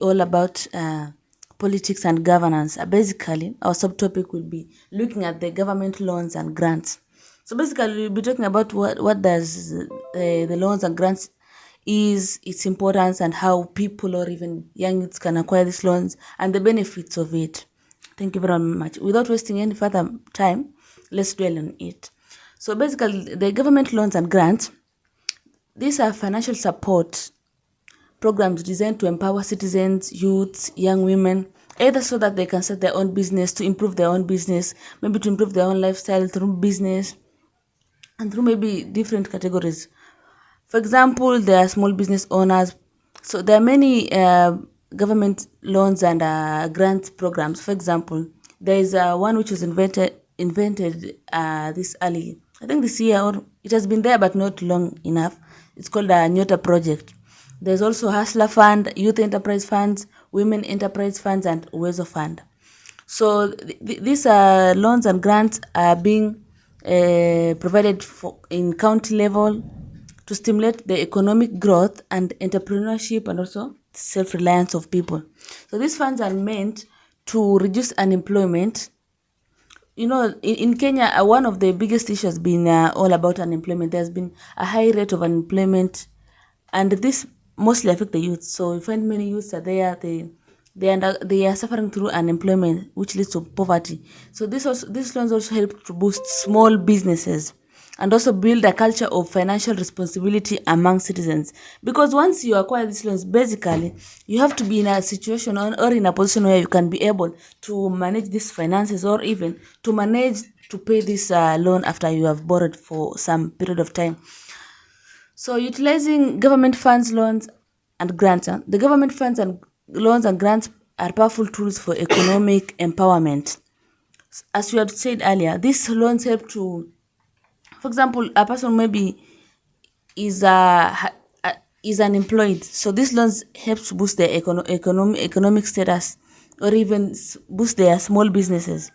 all about politics and governance. Basically, our subtopic will be looking at the government loans and grants. So basically, we'll be talking about what does the loans and grants is, its importance, and how people or even young youths can acquire these loans and the benefits of it. Thank you very much. Without wasting any further time, let's dwell on it. So basically, the government loans and grants, these are financial support programs designed to empower citizens, youths, young women, either so that they can start their own business, to improve their own business, maybe to improve their own lifestyle through business, and through maybe different categories. For example, there are small business owners. So there are many government loans and grant programs. For example, there is one which was invented this early, I think this year, or it has been there but not long enough. It's called a Nyota project. There's also Hustler Fund, Youth Enterprise Funds, Women Enterprise Funds, and Uwezo Fund. So these loans and grants are being provided in county level to stimulate the economic growth and entrepreneurship and also self-reliance of people. So these funds are meant to reduce unemployment. In Kenya, one of the biggest issues has been all about unemployment. There's been a high rate of unemployment, and this mostly affect the youth. So you find many youths are there, they are suffering through unemployment, which leads to poverty. So these loans also help to boost small businesses and also build a culture of financial responsibility among citizens. Because once you acquire these loans, basically you have to be in a situation or in a position where you can be able to manage these finances, or even to manage to pay this loan after you have borrowed for some period of time. So utilizing government funds, loans, and grants. The government funds and loans and grants are powerful tools for economic empowerment. As we had said earlier, these loans help to, for example, a person maybe is is unemployed. So these loans help to boost their economic status, or even boost their small businesses.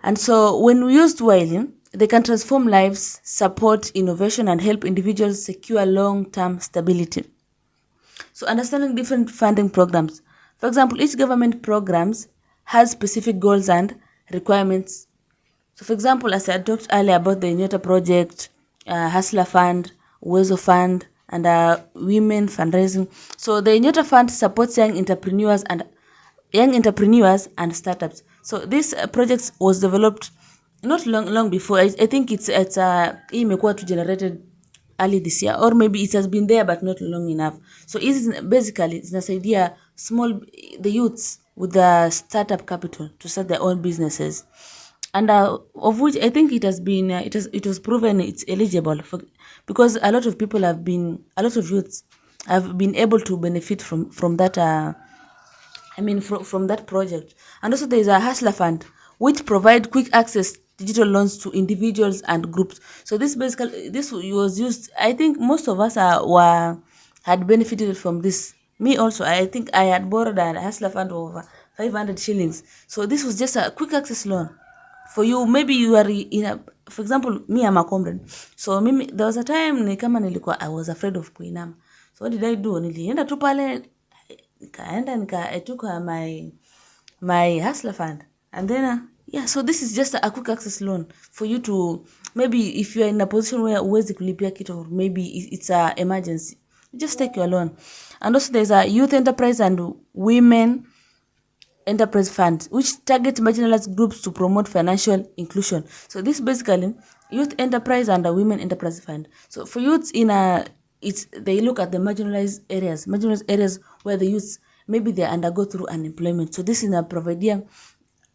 And so when used wisely, they can transform lives, support innovation, and help individuals secure long-term stability. So understanding different funding programs. For example, each government programs has specific goals and requirements. So for example, as I talked earlier about the Nyota project, Hustler Fund, Uwezo Fund, and Women Fundraising. So the Nyota Fund supports young entrepreneurs and startups. So this project was developed not long before. I think it's imekuwa tu generated early this year, or maybe it has been there but not long enough. So basically zinasaidia the youths with the startup capital to start their own businesses, and of which I think it was proven it's eligible for, because a lot of youths have been able to benefit from that. From that project. And also there is a Hustler Fund, which provide quick access digital loans to individuals and groups. So this was used. I think most of us had benefited from this. Me also. I think I had borrowed a Hustler Fund of 500 shillings. So this was just a quick access loan for you. Maybe you are in a, for example, me, I'm a comrade. So mimi, there was a time I was afraid of kuinama. So what did I do? Nilienda tu pale, I took my Hustler Fund, and then so this is just a quick access loan for you to, maybe if you're in a position where huwezi kulipia kitu, or maybe it's a emergency, just take your loan. And also there's a Youth Enterprise and Women Enterprise Fund, which target marginalized groups to promote financial inclusion. So this basically Youth Enterprise and a Women Enterprise Fund. So for youths they look at the marginalized areas where the youths maybe they undergo through unemployment. So this is a provider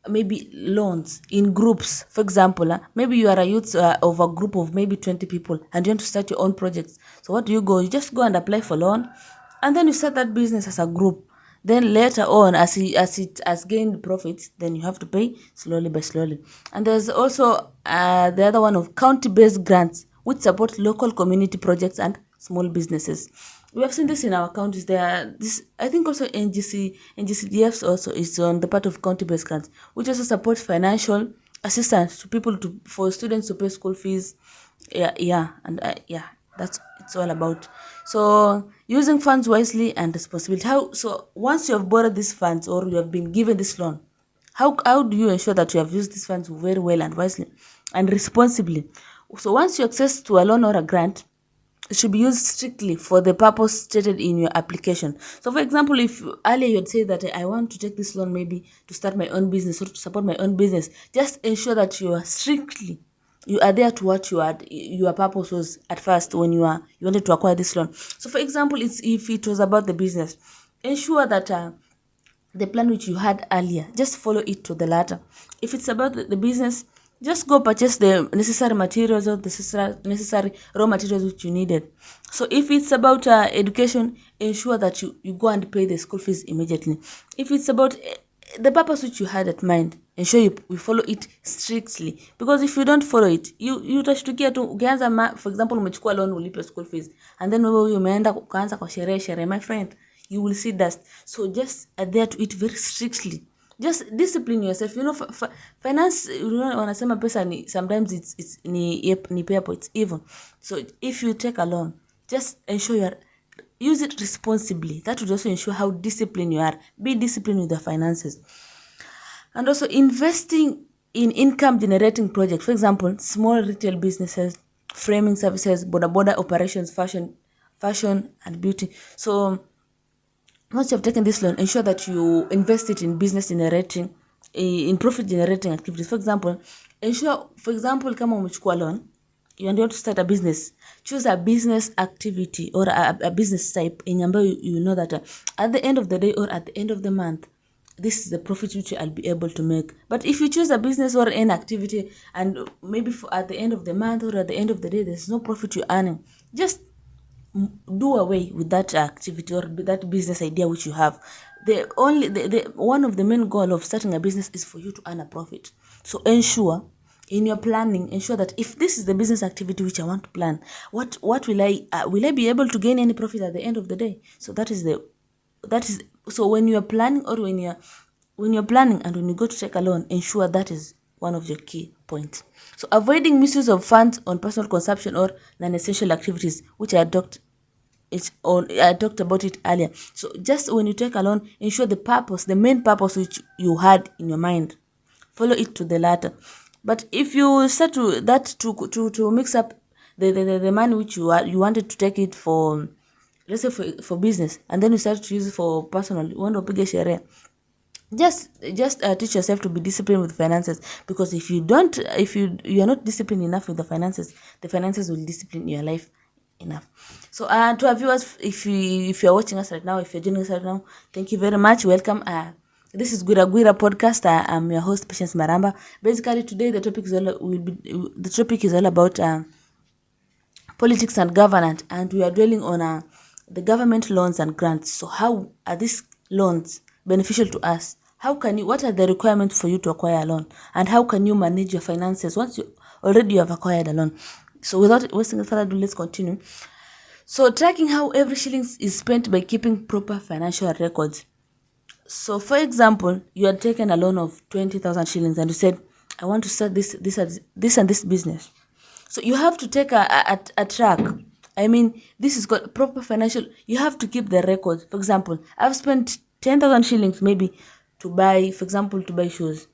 maybe loans in groups. For example, maybe you are a youth of a group of maybe 20 people and you want to start your own projects. So what do? You just go and apply for loan, and then you start that business as a group. Then later on, as it has gained profits, then you have to pay slowly by slowly. And there's also the other one of county-based grants, which support local community projects and small businesses. We have seen this in our counties. I think also NGCDFs also is on the part of county-based grants, which also supports financial assistance to people for students to pay school fees. And that's it's all about. So using funds wisely and responsibility. How so once you have borrowed these funds or you have been given this loan, how do you ensure that you have used these funds very well and wisely and responsibly? So once you access to a loan or a grant, it should be used strictly for the purpose stated in your application. So, for example, if earlier you had said that I want to take this loan maybe to start my own business or to support my own business, just ensure that you are there to what your purpose was at first when you wanted to acquire this loan. So, for example, it's if it was about the business, ensure that the plan which you had earlier, just follow it to the latter. If it's about the business, just go purchase the necessary materials or the necessary raw materials which you needed. So if it's about education, ensure that you go and pay the school fees immediately. If it's about the purpose which you had at mind, ensure you follow it strictly, because if you don't follow it, you utashtukia tu ukianza for example umechukua loan ulipe school fees and then wewe umeenda ukaanza kwa sherehe, my friend, you will see dust. So just adhere to it very strictly. Just discipline yourself. Finance, wanasema pesa ni sometimes it's ni paper, it's evil. So if you take a loan, just ensure use it responsibly. That would also ensure how disciplined you are. Be disciplined with the finances. And also investing in income generating projects. For example, small retail businesses, framing services, border operations, fashion and beauty. So once you have taken this loan, ensure that you invest it in profit generating activities. For example, kama umechukua loan, you want to start a business, choose a business activity or a business type in ambayo you know that at the end of the day or at the end of the month, this is the profit which I'll be able to make. But if you choose a business or an activity and maybe at the end of the month or at the end of the day, there's no profit you're earning, just do away with that activity or that business idea which you have. The one of the main goal of starting a business is for you to earn a profit. So ensure in your planning, ensure that if this is the business activity which I want to plan, what will I be able to gain any profit at the end of the day? So so when you are planning or when you're planning and when you go to take a loan, ensure that is one of your key points. So avoiding misuse of funds on personal consumption or non-essential activities, which I talked about it earlier. So just when you take a loan, ensure the main purpose which you had in your mind, follow it to the latter. But if you start to mix up the money which you wanted to take it for, let's say for business, and then you start to use it for personal, you want to pick a share. Just teach yourself to be disciplined with finances, because if you are not disciplined enough with the finances will discipline your life enough. So to our viewers, if you are watching us right now, if you're joining us right now, thank you very much. Welcome. This is Gwira podcast. I'm your host, Patience Maramba. Basically, today the topic is all about politics and governance, and we are dwelling on the government loans and grants. So how are these loans beneficial to us? What are the requirements for you to acquire a loan, and how can you manage your finances once you have acquired a loan? So without wasting further ado, let's continue. So tracking how every shilling is spent by keeping proper financial records. So for example, you had taken a loan of 20,000 shillings and you said, I want to start this and this business. So you have to take a track. I mean, this is got proper financial. You have to keep the records. For example, I've spent 10,000 shillings maybe to buy shoes,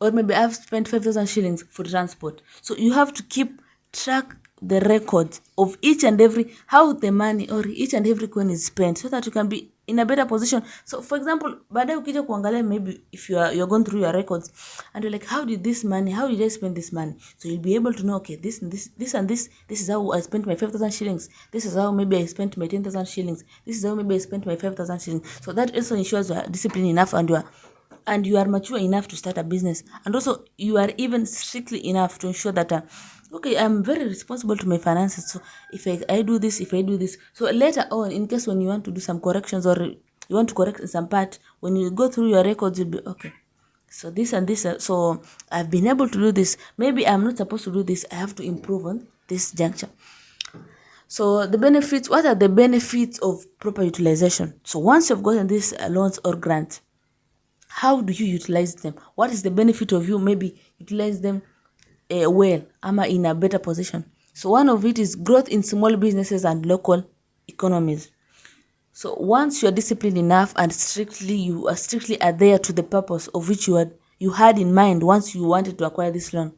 or maybe I've spent 5,000 shillings for transport. So you have to keep track the records of each and every, how the money or each and every coin is spent, so that you can be in a better position. So for example, baadaye ukija kuangalia, maybe if you're going through your records and you're like, how did I spend this money? So you'll be able to know, okay, this is how I spent my 5,000 shillings. This is how maybe I spent my 10,000 shillings. This is how maybe I spent my 5,000 shillings. So that also ensures you are disciplined enough and you are mature enough to start a business, and also you are even strictly enough to ensure that okay, I'm very responsible to my finances. So if I do this, so later on, in case when you want to do some corrections or you want to correct in some part, when you go through your records, you'll be okay. So this and this, so I've been able to do this. Maybe I'm not supposed to do this. I have to improve on this juncture. So the benefits, what are the benefits of proper utilization? So once you've gotten these loans or grants, how do you utilize them? What is the benefit of you maybe utilize them well, in a better position? So one of it is growth in small businesses and local economies. So once you are disciplined enough and you are strictly adhere to the purpose of which you had in mind once you wanted to acquire this loan.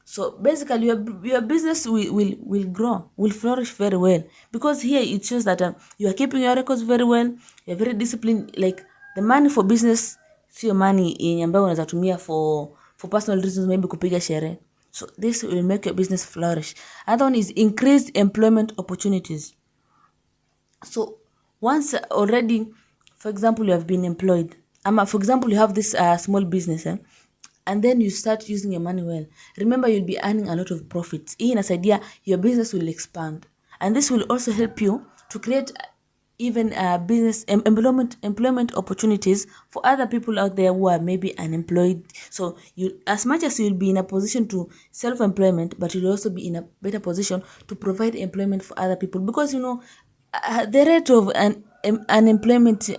So basically, your business will grow, will flourish very well, because here it shows that you are keeping your records very well. You're very disciplined. Like, the money for business sio money yenye ambayo unaweza tumia for personal reasons, maybe kupiga sherehe. So this will make your business flourish. Another one is increased employment opportunities. So once already, for example, you have been employed, for example, you have this small business, and then you start using your money well, remember you'll be earning a lot of profits. Hii inasaidia your business will expand, and this will also help you to create even business employment opportunities for other people out there who are maybe unemployed. So you, as much as you'll be in a position to self-employment, but you'll also be in a better position to provide employment for other people, because the rate of unemployment,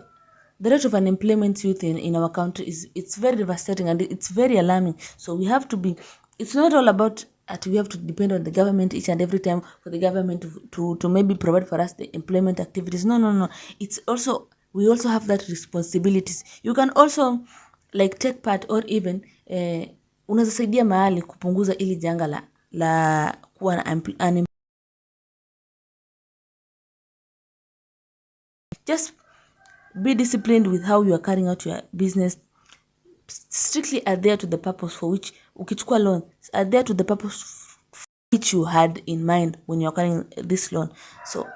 the rate of unemployment youth in our country it's very devastating, and it's very alarming. So we have to be, it's not all about that we have to depend on the government each and every time for the government to maybe provide for us the employment activities. No. It's also, we also have that responsibilities. You can also like take part, or even unaweza saidia mahali kupunguza ili janga la kuwa na just be disciplined with how you are carrying out your business. Strictly adhere to the purpose for which ukichukua loan, adhere to the purpose which you had in mind when you are carrying this loan. So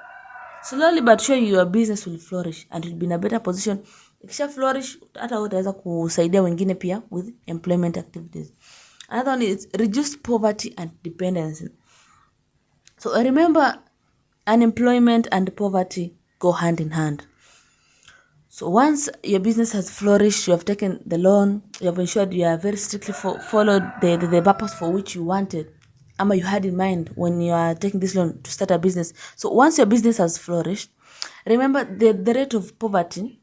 slowly but surely your business will flourish and you'll be in a better position. Ikisha flourish, hata utaweza kusaidia wengine pia with employment activities. Another one is reduce poverty and dependency. So remember, unemployment and poverty go hand in hand. So once your business has flourished, you have taken the loan, you have ensured you are very strictly followed the purpose for which you wanted, you had in mind when you are taking this loan to start a business. So once your business has flourished, remember the rate of poverty,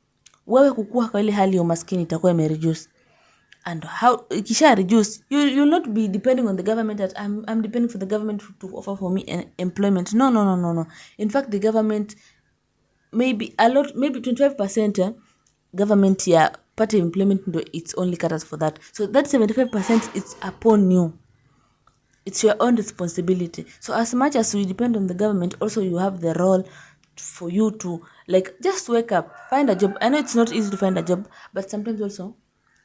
wewe kukua kwa ile hali ya umaskini itakuwa imereduce. And how ikisha reduce, you'll not be depending on the government that I'm depending for the government to offer for me employment. No. In fact, the government maybe 25% government pate employment it's only caters for that. So that 75% it's upon you. It's your own responsibility. So as much as we depend on the government, also you have the role for you to just wake up, find a job. I know it's not easy to find a job, but sometimes also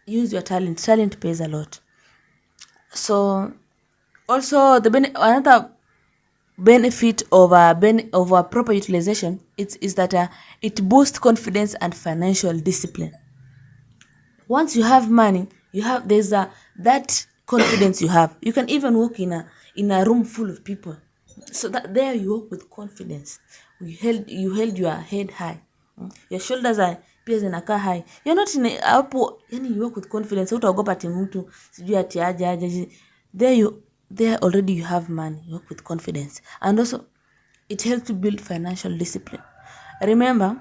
use your talent. Talent pays a lot. So also another benefit of a proper utilization is that it boosts confidence and financial discipline. Once you have money, there's that confidence you have. You can even walk in a room full of people, so that there you walk with confidence. You held your head high, your shoulders are pia zinakaa high. You're not hapo, yani you walk with confidence. Utaogopa ati mtu sijui ati aje. There already you have money. You work with confidence, and also it helps to build financial discipline. Remember,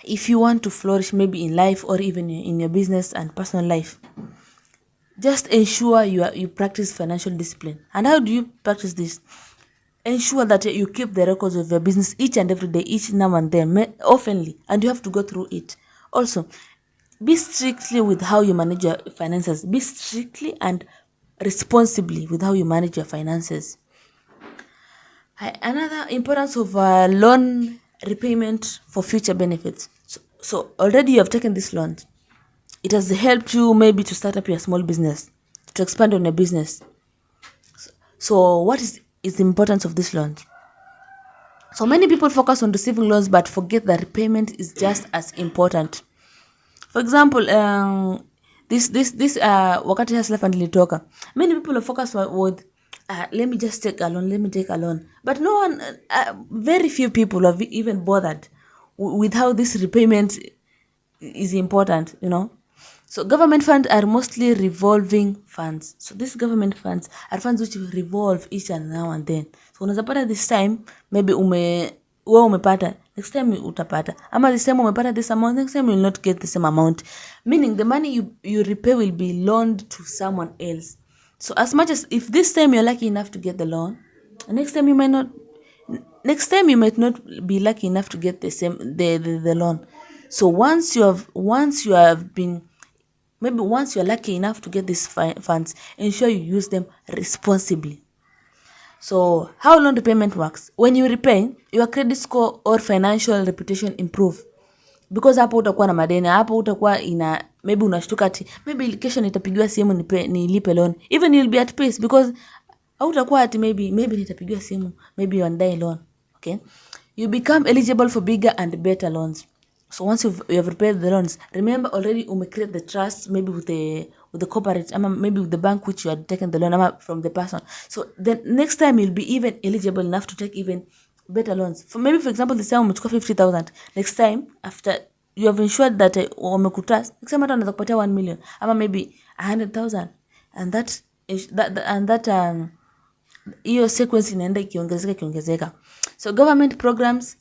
if you want to flourish maybe in life or even in your business and personal life, just ensure you practice financial discipline. And how do you practice this? Ensure that you keep the records of your business each and every day, each now and then, oftenly, and you have to go through it. Also, be strictly with how you manage your finances. Be strictly and responsibly with how you manage your finances. Another importance of loan repayment for future benefits. So already you have taken this loan. It has helped you maybe to start up your small business, to expand on your business. So what is the importance of this loan? So many people focus on receiving loans but forget that repayment is just as important. For example, this wakati Hustler Fund ilitoka, many people are focused with let me just take a loan, but no one, very few people have even bothered with how this repayment is important. So government funds are mostly revolving funds. So these government funds are funds which revolve each and now and then. So unaweza pata this time maybe wewe umepata, next time utapata, ama this time umepata this amount, next time you will not get the same amount, meaning the money you repay will be loaned to someone else. So as much as if this time you're lucky enough to get the loan, next time you might not next time you might not be lucky enough to get the loan. So once you have been, maybe once you're lucky enough to get these funds, ensure you use them responsibly. So how loan repayment works: when you repay, your credit score or financial reputation improve, because hapo utakuwa na madeni, hapo utakuwa maybe unashtuka ati maybe kesho nitapigiwa simu nilipe loan, even you'll be at peace because hautakuwa ati maybe nitapigiwa simu, maybe you die loan. Okay, you become eligible for bigger and better loans. So once you have repaid the loans, remember already create the trust, maybe with the corporate, maybe with the bank which you had taken the loan, from the person. So the next time you'll be even eligible enough to take even better loans. For example, the same umechukua 50,000, next time after you have ensured that wamekutrust, next time hata unaweza kupatia 1 million ama maybe 100,000, and that hiyo sequence inaenda ikiongezeka. So government programs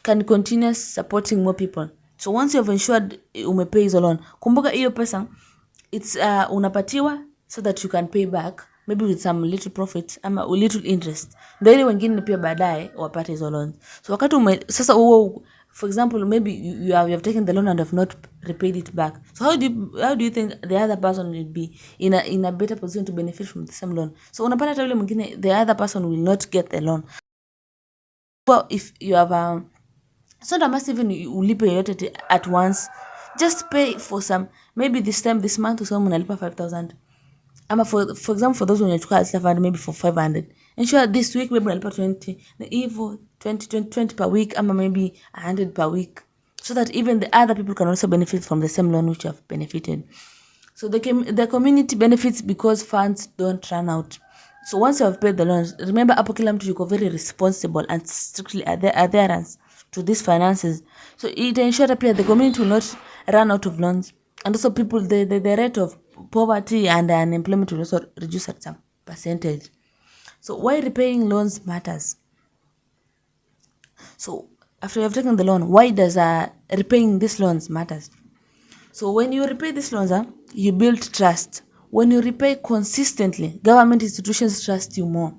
can continue supporting more people. So once you have ensured umepay hizo loan, kumbuka hiyo pesa it's unapatiwa so that you can pay back, maybe with some little profit ama little interest, ndio ile wengine pia baadaye wapate hizo loans. So wakati sasa huo, for example, maybe you have taken the loan and have not repaid it back. So how do you think the other person will be in a better position to benefit from the same loan? So unapata hata yule mwingine, the other person will not get the loan. Well, if you have so that must even ulipe yote at once, just pay for some, maybe this month or some unalipa 5,000, ama for example, for those unachukua Hustler Fund maybe for 500, ensure this week maybe unalipa 20, hivyo 20 per week, ama maybe 100 per week, so that even the other people can also benefit from the same loan which you have benefited. So the community benefits because funds don't run out. So once you have paid the loans, remember hapo kila mtu yuko very responsible and strictly adherence to these finances. So it ensures that the community will not run out of loans, and also people, the rate of poverty and unemployment will also reduce at some percentage. So why repaying loans matters? So after you have taken the loan, why does repaying these loans matters? So when you repay these loans, you build trust. When you repay consistently, government institutions trust you more.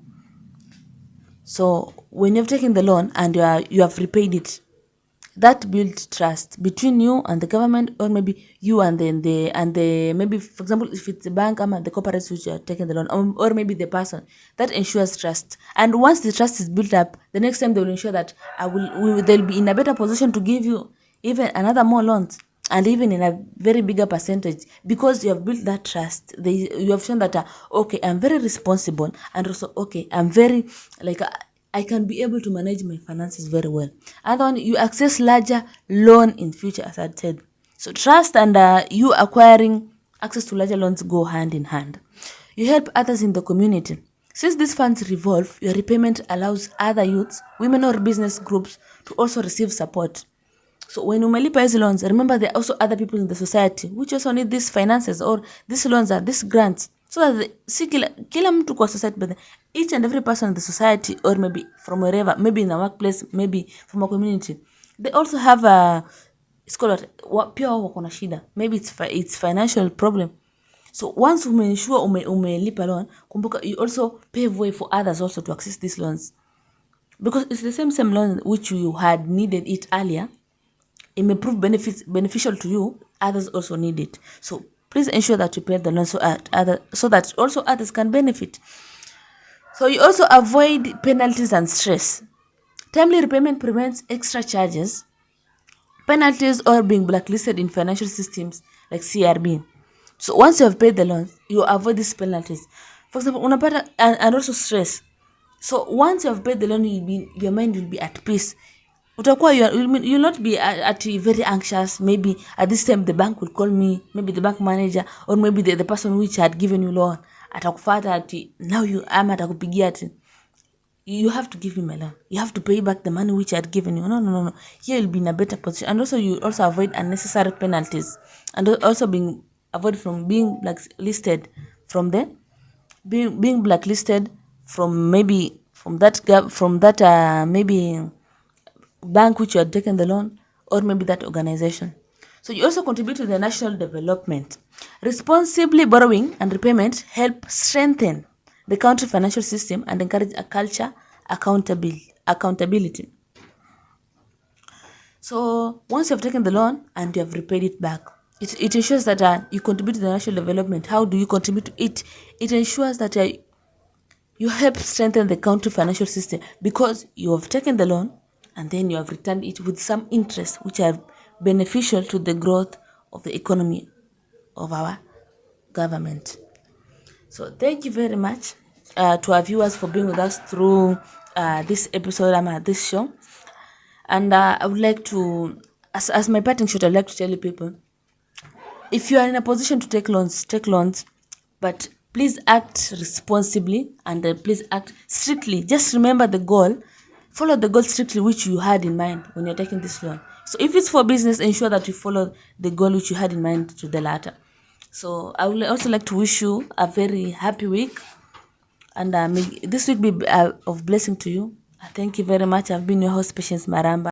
So when you've taken the loan and you have repaid it, that builds trust between you and the government, or maybe you and the maybe, for example, if it's the bank or the corporates which are taking the loan, or maybe the person, that ensures trust. And once the trust is built up, the next time they will ensure that they'll be in a better position to give you even another more loans, and even in a very bigger percentage, because you have built that trust. You have shown that okay, I'm very responsible, and also okay, I'm very I can be able to manage my finances very well. And then you access larger loan in future, as I said. So trust and you acquiring access to larger loans go hand in hand. You help others in the community. Since these funds revolve, your repayment allows other youths, women or business groups to also receive support. So when umelipa hizi loans, remember there are also other people in the society which also need these finances or these loans or these grants. So that kila mtu kwa society, but each and every person in the society, or maybe from wherever, maybe in a workplace, maybe from a community, they also have it's called pia wako na shida. Maybe it's financial problem. So once ensure umelipa loan, kumbuka you also pave way for others also to access these loans, because it's the same loan which you had needed it earlier. It may prove beneficial to you, others also need it. So please ensure that you pay the loan so that also others can benefit. So you also avoid penalties and stress. Timely repayment prevents extra charges, penalties, or being blacklisted in financial systems like CRB. So once you have paid the loan, you avoid these penalties. For example, unapata and also stress. So once you have paid the loan, your mind will be at peace. You'll not be at very anxious. Maybe at this time the bank will call me, maybe the bank manager, or maybe the person which had given you loan atakufuata ati now atakupigia ati you have to give me my loan, you have to pay back the money which I had given you. No. Here you'll be in a better position, and also you also avoid unnecessary penalties, and also avoid from being blacklisted from the being blacklisted from maybe from that maybe bank which you had taken the loan, or maybe that organization. So you also contribute to the national development. Responsibly borrowing and repayment help strengthen the country financial system and encourage a culture accountability. So once you have taken the loan and you have repaid it back, it ensures that you contribute to the national development. How do you contribute to it? It ensures that you help strengthen the country financial system because you have taken the loan and then you have returned it with some interest which are beneficial to the growth of the economy of our government. So thank you very much to our viewers for being with us through this episode, this show. And I would like to, as my parting shot, I'd like to tell you people, if you are in a position to take loans, but please act responsibly and please act strictly. Just remember the goal, follow the goal strictly which you had in mind when you're taking this loan. So if it's for business, ensure that you follow the goal which you had in mind to the latter. So I would also like to wish you a very happy week, and may this week be of blessing to you. Thank you very much. I've been your host, Patience Maramba.